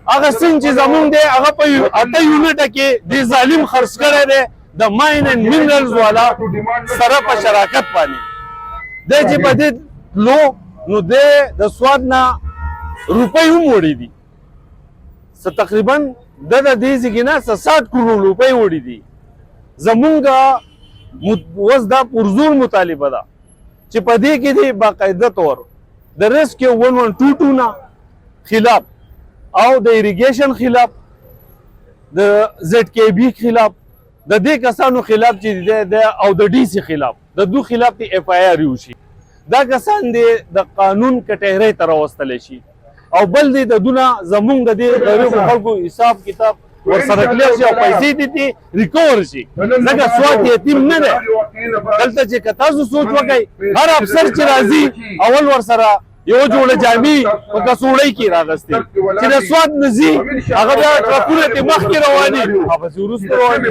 هغه سند چې زمونږ دی هغه په 8 یونټه کې د ظالم خرڅ کړی دی د ماین اینډ منرلز والا سره په شراکت باندې دی چې په دې تلو نو دی د سواد نه روپۍ هم وړي دي تقریبا د دې ځای نه 60 کروڑ روپۍ وړي دي. زمونږ اوس دا پرزور مطالبه ده چې په دې کې دی باقاعده طور د ریسکیو 1122 نه خلاف او د ایریګیشن خلاف د زد کې بي خلاف د دې کسانو خلاف چې د او د ډي سي خلاف د دوه خلاف دی اف آی آر یوشي. دا کسان دی د قانون کټهرې تر وستل شي او بل دی د دونه زمونږ د غریب خلکو حساب کتاب ورسره کلیئر شي او پیسې دي ریکور شي ځکه سواد یتیم نه دی. دلته چې که تاسو سوچ وکئ هر افسر چې راځي اول ورسره یو جوړه جامې په کڅوړۍ کې راغستې چې د سواد نه ځي هغه بیا ټرکونه ترې مخکې رواني هغسې وروسته رواني